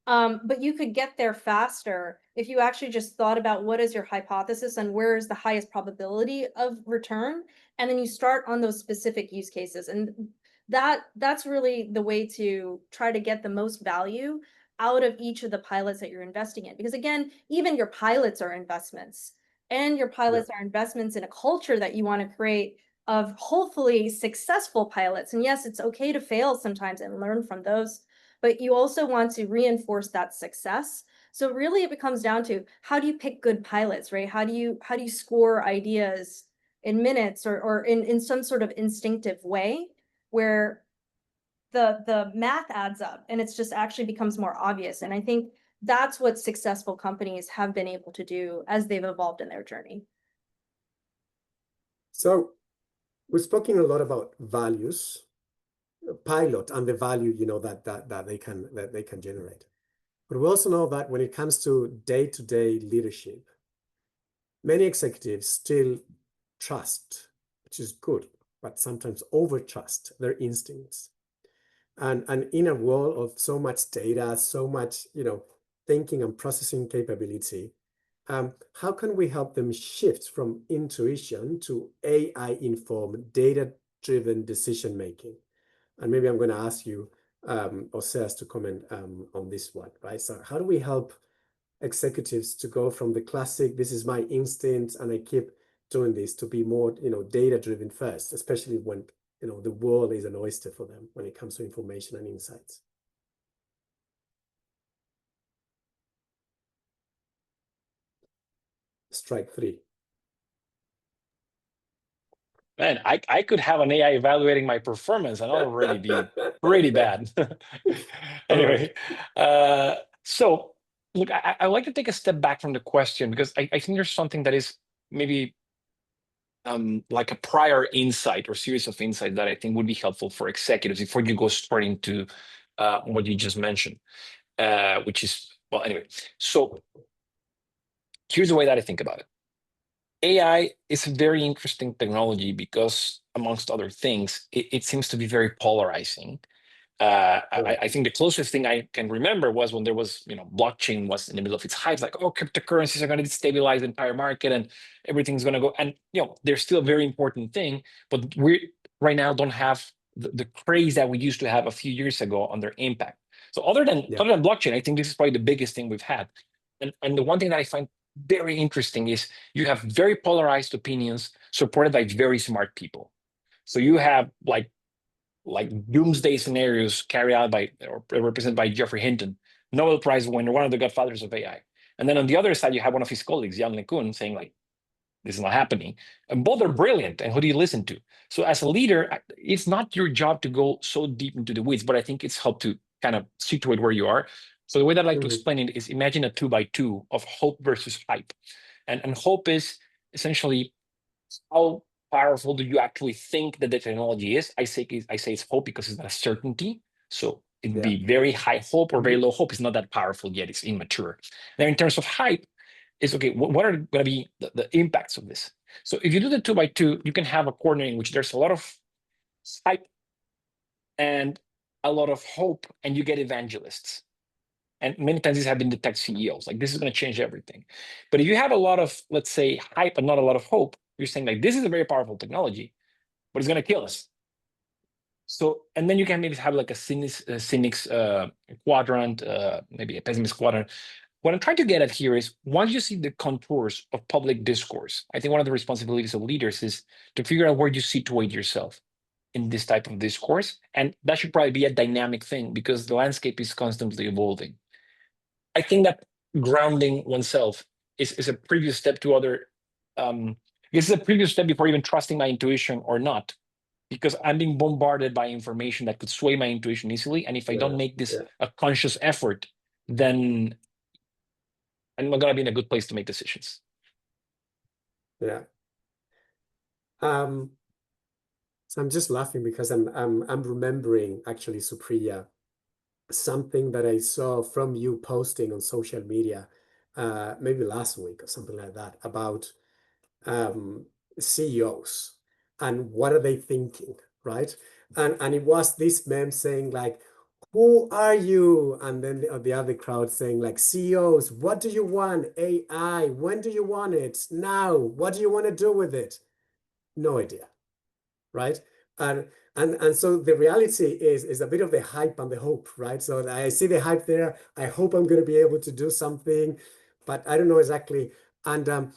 But you could get there faster if you actually just thought about what is your hypothesis and where is the highest probability of return. And then you start on those specific use cases. And that's really the way to try to get the most value out of each of the pilots that you're investing in. Because again, even your pilots are investments, and your pilots are investments in a culture that you want to create of hopefully successful pilots. And yes, it's okay to fail sometimes and learn from those, but you also want to reinforce that success. So really it becomes down to how do you pick good pilots, right? How do you score ideas in minutes or in some sort of instinctive way where the math adds up and it's just actually becomes more obvious. And I think that's what successful companies have been able to do as they've evolved in their journey. So we've spoken a lot about values, pilot, and the value, you know, that they can generate. But we also know that when it comes to day-to-day leadership, many executives still trust, which is good, but sometimes over-trust their instincts. And in a world of so much data, so much, you know, thinking and processing capability, how can we help them shift from intuition to AI-informed, data-driven decision-making? And maybe I'm going to ask you, Oseas, to comment on this one, right? So how do we help executives to go from the classic, this is my instinct and I keep doing this, to be more, you know, data-driven first, especially when, you know, the world is an oyster for them when it comes to information and insights? Strike three. Man, I could have an AI evaluating my performance and I'll already be pretty bad. Anyway, so look, I like to take a step back from the question because I think there's something that is maybe like a prior insight or series of insights that I think would be helpful for executives before you go straight into what you just mentioned, which is, well, anyway. So here's the way that I think about it. AI is a very interesting technology because, amongst other things, it seems to be very polarizing. I think the closest thing I can remember was when there was, you know, blockchain was in the middle of its hype, like, oh, cryptocurrencies are going to destabilize the entire market and everything's going to go. And, you know, they're still a very important thing, but we right now don't have the craze that we used to have a few years ago on their impact. So other than blockchain, I think this is probably the biggest thing we've had. And the one thing that I find very interesting is you have very polarized opinions supported by very smart people. So you have like doomsday scenarios carried out by or represented by Geoffrey Hinton, Nobel Prize winner, one of the godfathers of AI. And then on the other side, you have one of his colleagues, Jan LeCun, saying like, this is not happening. And both are brilliant. And who do you listen to? So as a leader, it's not your job to go so deep into the weeds, but I think it's helped to kind of situate where you are. So the way that I like to explain it is imagine a 2x2 of hope versus hype. And hope is essentially how powerful do you actually think that the technology is? I say it's hope because it's not a certainty. So it'd be very high hope or very low hope. It's not that powerful yet. It's immature. Then in terms of hype, it's okay, what are going to be the impacts of this? So if you do the 2x2, you can have a corner in which there's a lot of hype and a lot of hope, and you get evangelists. And many times these have been the tech CEOs, like this is going to change everything. But if you have a lot of, let's say, hype and not a lot of hope, you're saying like, this is a very powerful technology, but it's going to kill us. So, and then you can maybe have like a cynics quadrant, maybe a pessimist quadrant. What I'm trying to get at here is once you see the contours of public discourse, I think one of the responsibilities of leaders is to figure out where you situate yourself in this type of discourse. And that should probably be a dynamic thing because the landscape is constantly evolving. I think that grounding oneself is a previous step to other. This is a previous step before even trusting my intuition or not, because I'm being bombarded by information that could sway my intuition easily. And if I don't make this a conscious effort, then I'm not gonna be in a good place to make decisions. Yeah. So I'm just laughing because I'm remembering actually, Supriya, something that I saw from you posting on social media, maybe last week or something like that, about CEOs and what are they thinking, right? And it was this meme saying like, who are you? And then the other crowd saying like, CEOs, what do you want? AI, when do you want it? Now, what do you want to do with it? No idea, right? And so the reality is a bit of the hype and the hope, right? So I see the hype there. I hope I'm going to be able to do something, but I don't know exactly. And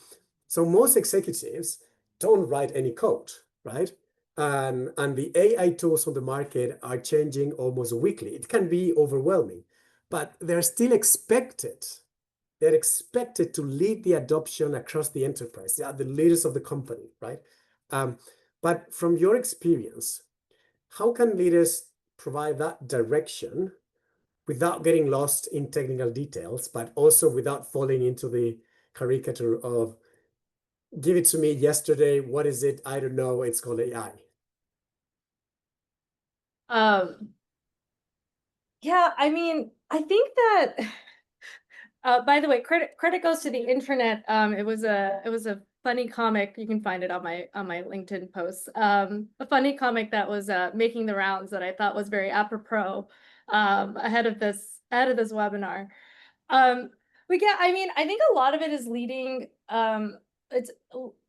so most executives don't write any code, right? And the AI tools on the market are changing almost weekly. It can be overwhelming, but they're still expected. They're expected to lead the adoption across the enterprise. They are the leaders of the company, right? But from your experience, how can leaders provide that direction without getting lost in technical details, but also without falling into the caricature of, give it to me yesterday, what is it? I don't know, it's called AI. Yeah, I mean, I think that by the way, credit goes to the internet. It was a funny comic. You can find it on my LinkedIn posts. A funny comic that was making the rounds that I thought was very apropos ahead of this webinar. But yeah, I mean, I think a lot of it is leading. It's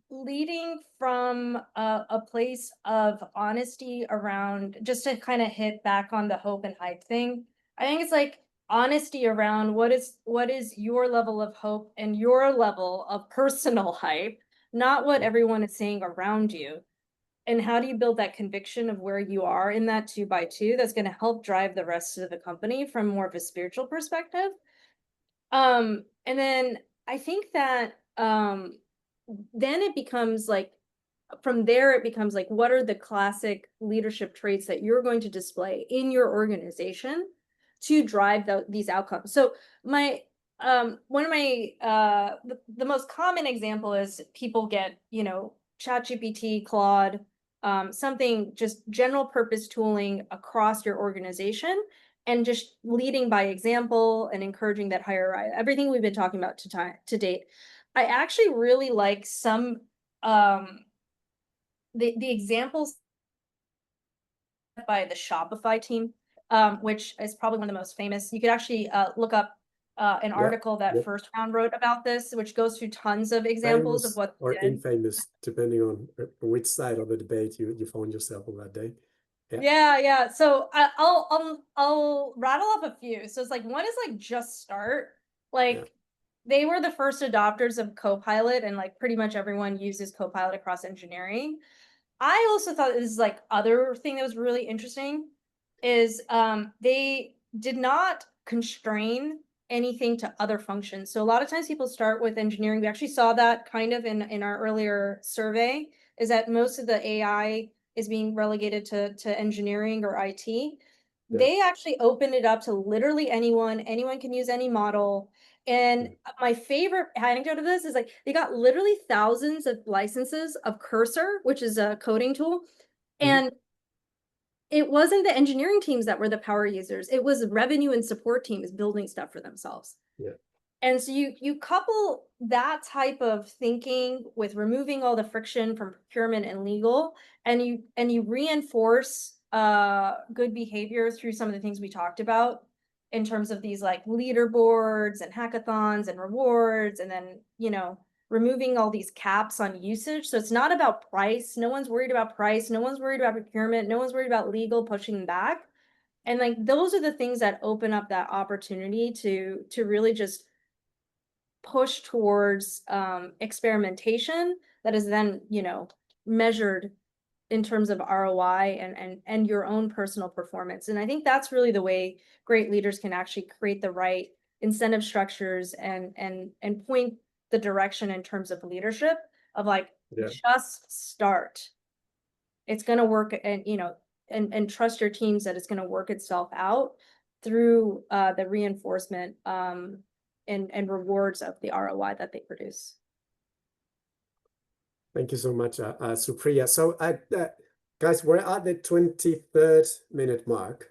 leading from a place of honesty around, just to kind of hit back on the hope and hype thing. I think it's like honesty around what is your level of hope and your level of personal hype, not what everyone is saying around you. And how do you build that conviction of where you are in that 2x2 that's going to help drive the rest of the company from more of a spiritual perspective? And then I think that then it becomes like, from there it becomes like, what are the classic leadership traits that you're going to display in your organization to drive these outcomes? So my one of my the most common example is people get, ChatGPT, Claude, something, just general purpose tooling across your organization, and just leading by example and encouraging that higher, everything we've been talking about to date. I actually really like some the examples by the Shopify team, which is probably one of the most famous. You could actually look up an article that First Round wrote about this, which goes through tons of examples of what or infamous, depending on which side of the debate you found yourself on that day. Yeah. So I'll rattle off a few. So it's like, one is like Just Start. Like they were the first adopters of Copilot, and like pretty much everyone uses Copilot across engineering. I also thought this is like other thing that was really interesting is they did not constrain anything to other functions. So a lot of times people start with engineering. We actually saw that kind of in our earlier survey, is that most of the AI is being relegated to engineering or IT. They actually opened it up to literally anyone. Anyone can use any model. And my favorite anecdote of this is like, they got literally thousands of licenses of Cursor, which is a coding tool. And it wasn't the engineering teams that were the power users. It was revenue and support teams building stuff for themselves. And so you couple that type of thinking with removing all the friction from procurement and legal, and you reinforce good behavior through some of the things we talked about in terms of these like leaderboards and hackathons and rewards, and then removing all these caps on usage. So it's not about price. No one's worried about price. No one's worried about procurement. No one's worried about legal pushing back. And like those are the things that open up that opportunity to really just push towards experimentation that is then, you know, measured in terms of ROI and your own personal performance. And I think that's really the way great leaders can actually create the right incentive structures and point the direction in terms of leadership of like, just start. It's going to work, and, you know, and trust your teams that it's going to work itself out through the reinforcement and rewards of the ROI that they produce. Thank you so much, Supriya. So, guys, we're at the 23rd minute mark.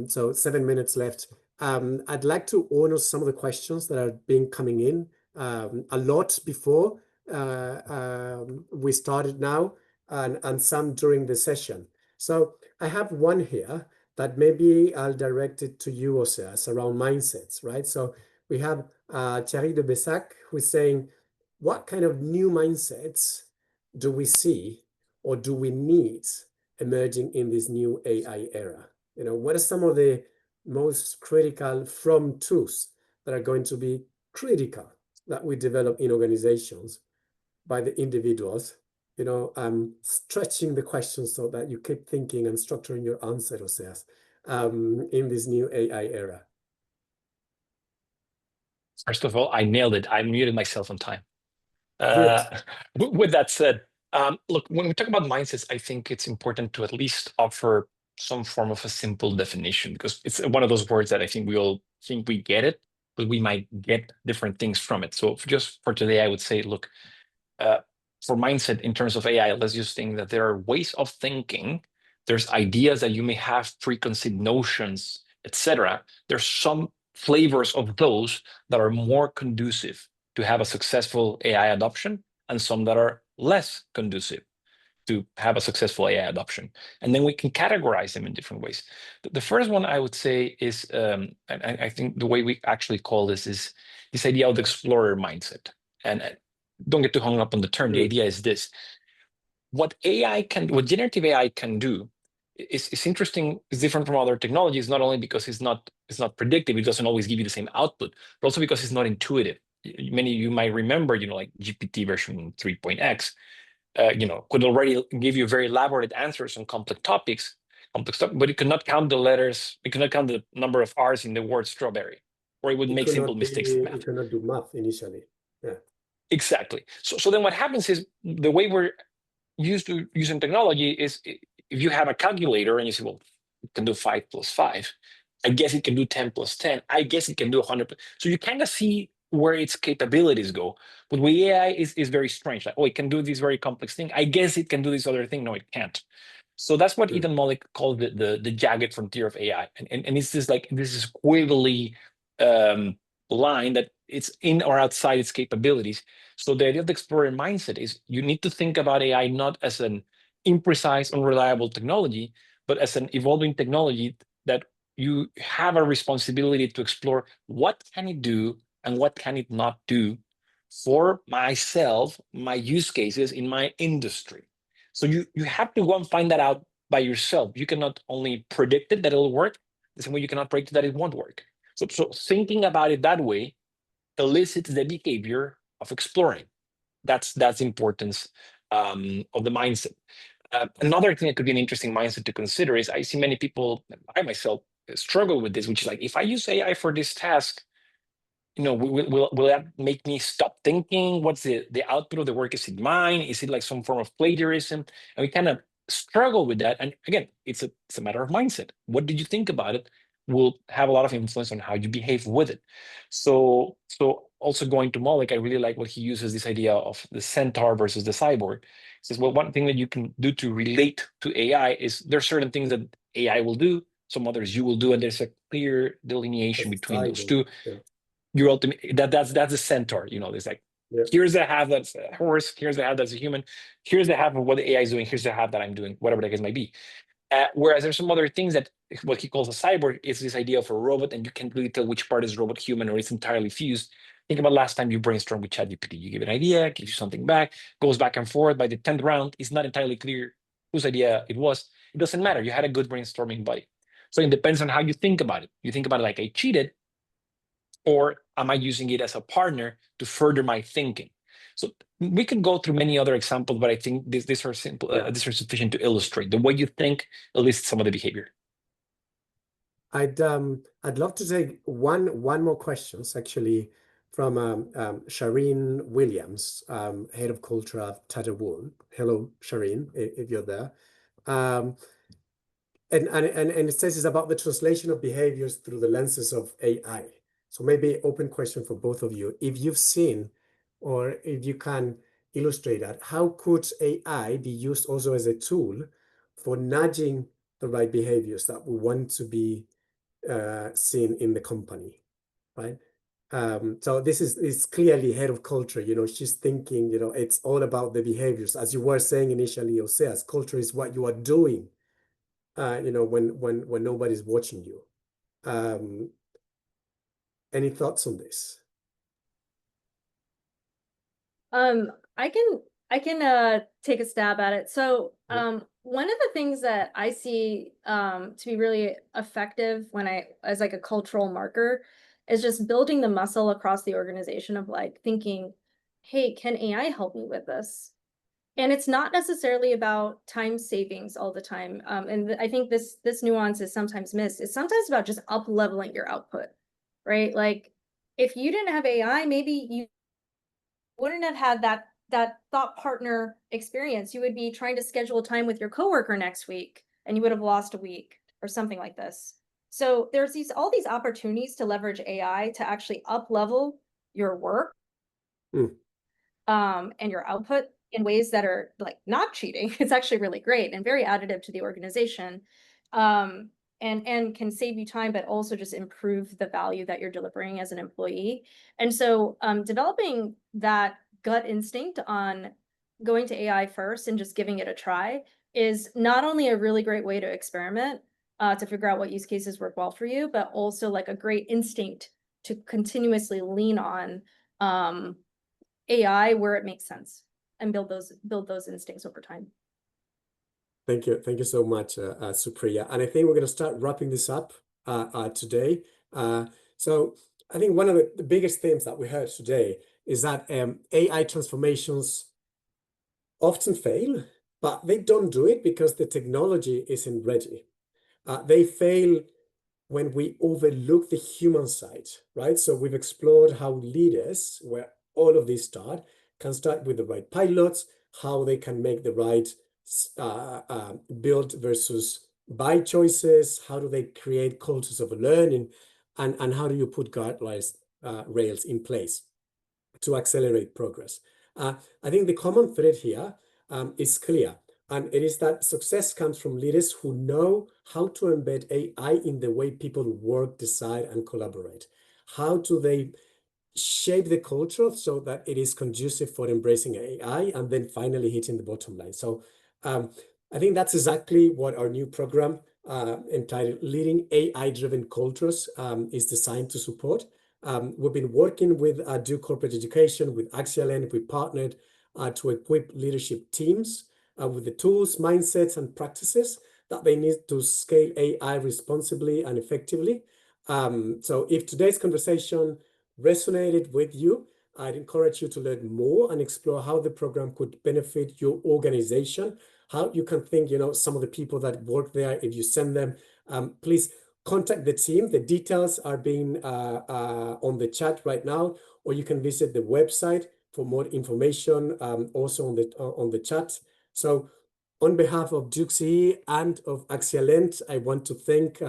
So 7 minutes left. I'd like to honor some of the questions that have been coming in a lot before we started now, and some during the session. So I have one here that maybe I'll direct it to you, Oseas, around mindsets, right? So we have Thierry de Bessac, who's saying, what kind of new mindsets do we see or do we need emerging in this new AI era? You know, what are some of the most critical from tools that are going to be critical that we develop in organizations by the individuals? You know, stretching the questions so that you keep thinking and structuring your answer, Oseas, in this new AI era. First of all, I nailed it. I muted myself on time. Good. With that said, look, when we talk about mindsets, I think it's important to at least offer some form of a simple definition, because it's one of those words that I think we all think we get it, but we might get different things from it. So just for today, I would say, look, for mindset in terms of AI, let's just think that there are ways of thinking. There's ideas that you may have, preconceived notions, etc. There's some flavors of those that are more conducive to have a successful AI adoption, and some that are less conducive to have a successful AI adoption. And then we can categorize them in different ways. The first one I would say is, and I think the way we actually call this is this idea of the explorer mindset. And don't get too hung up on the term. The idea is this: what generative AI can do is interesting. It's different from other technologies, not only because it's not predictive, it doesn't always give you the same output, but also because it's not intuitive. Many of you might remember, you know, like GPT version 3.x, you know, could already give you very elaborate answers on complex topics, but it could not count the letters, it could not count the number of R's in the word strawberry, or it would make simple mistakes in math. It cannot do math initially. Yeah. Exactly. So then what happens is, the way we're used to using technology is, if you have a calculator and you say, well, it can do 5 plus 5, I guess it can do 10 plus 10, I guess it can do 100. So you kind of see where its capabilities go. But with AI is very strange. Like, oh, it can do this very complex thing, I guess it can do this other thing. No, it can't. So that's what Ethan Mollick called the jagged frontier of AI. And it's this squiggly line that it's in or outside its capabilities. So the idea of the explorer mindset is, you need to think about AI not as an imprecise, unreliable technology, but as an evolving technology that you have a responsibility to explore what can it do and what can it not do for myself, my use cases in my industry. So you have to go and find that out by yourself. You cannot only predict it that it'll work, the same way you cannot predict that it won't work. So thinking about it that way elicits the behavior of exploring. That's the importance of the mindset. Another thing that could be an interesting mindset to consider is, I see many people, I myself, struggle with this, which is like, if I use AI for this task, you know, will that make me stop thinking? What's the output of the work? Is it mine? Is it like some form of plagiarism? And we kind of struggle with that. And again, it's a matter of mindset. What did you think about it will have a lot of influence on how you behave with it. So also going to Mollick, I really like what he uses, this idea of the centaur versus the cyborg. He says, well, one thing that you can do to relate to AI is, there are certain things that AI will do, some others you will do, and there's a clear delineation between those two. Yeah. Your ultimate, that's the centaur. You know, there's like, here's the half that's a horse, here's the half that's a human, here's the half of what the AI is doing, here's the half that I'm doing, whatever that case might be. Whereas there's some other things that what he calls a cyborg is this idea of a robot, and you can't really tell which part is robot human, or it's entirely fused. Think about last time you brainstormed with ChatGPT. You give an idea, gives you something back, goes back and forth. By the 10th round, it's not entirely clear whose idea it was. It doesn't matter. You had a good brainstorming buddy. So it depends on how you think about it. You think about it like, I cheated, or am I using it as a partner to further my thinking? So we can go through many other examples, but I think these are simple. These are sufficient to illustrate the way you think, at least some of the behavior. I'd love to take one more questions actually from Shireen Williams, head of culture at Tata Wool. Hello, Shireen, if you're there. And it says it's about the translation of behaviors through the lenses of AI. So maybe open question for both of you. If you've seen, or if you can illustrate that, how could AI be used also as a tool for nudging the right behaviors that we want to be seen in the company, right? So this is clearly head of culture, she's thinking, it's all about the behaviors. As you were saying initially, Oseas, culture is what you are doing, when nobody's watching you. Any thoughts on this? I can take a stab at it. So one of the things that I see to be really effective as like a cultural marker is just building the muscle across the organization of like thinking, hey, can AI help me with this? And it's not necessarily about time savings all the time. And I think this nuance is sometimes missed. It's sometimes about just up leveling your output, right? Like if you didn't have AI, maybe you wouldn't have had that thought partner experience. You would be trying to schedule time with your coworker next week, and you would have lost a week or something like this. So there's all these opportunities to leverage AI to actually up level your work and your output in ways that are like not cheating. It's actually really great and very additive to the organization. And can save you time, but also just improve the value that you're delivering as an employee. And so developing that gut instinct on going to AI first and just giving it a try is not only a really great way to experiment to figure out what use cases work well for you, but also like a great instinct to continuously lean on AI where it makes sense and build those instincts over time. Thank you so much, Supriya. And I think we're going to start wrapping this up today. So I think one of the biggest themes that we heard today is that AI transformations often fail, but they don't do it because the technology isn't ready. They fail when we overlook the human side, right? So we've explored how leaders, where all of these can start with the right pilots, how they can make the right build versus buy choices, how do they create cultures of learning, and how do you put guidelines, rails in place to accelerate progress. I think the common thread here is clear, and it is that success comes from leaders who know how to embed AI in the way people work, decide, and collaborate. How do they shape the culture so that it is conducive for embracing AI and then finally hitting the bottom line? So I think that's exactly what our new program entitled Leading AI-Driven Cultures is designed to support. We've been working with Duke Corporate Education, with Axialent. We partnered to equip leadership teams with the tools, mindsets, and practices that they need to scale AI responsibly and effectively. So if today's conversation resonated with you, I'd encourage you to learn more and explore how the program could benefit your organization, how you can think, some of the people that work there, if you send them, please contact the team. The details are being on the chat right now, or you can visit the website for more information, also on the chat. So on behalf of Duke CE and of Axialent, I want to thank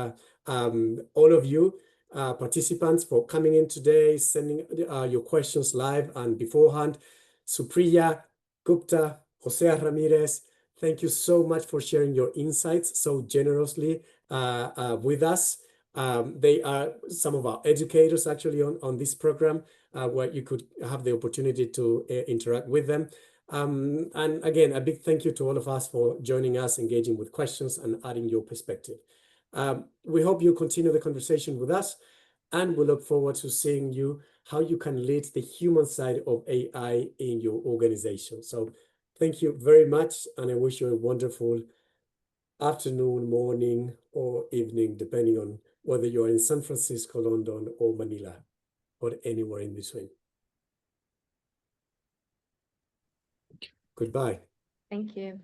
all of you participants for coming in today, sending your questions live and beforehand. Supriya Gupta, Oseas Ramírez, thank you so much for sharing your insights so generously with us. They are some of our educators actually on this program, where you could have the opportunity to interact with them. And again, a big thank you to all of us for joining us, engaging with questions and adding your perspective. We hope you continue the conversation with us, and we look forward to seeing how you can lead the human side of AI in your organization. So thank you very much, and I wish you a wonderful afternoon, morning, or evening, depending on whether you're in San Francisco, London, or Manila. or anywhere in between. Goodbye. Thank you.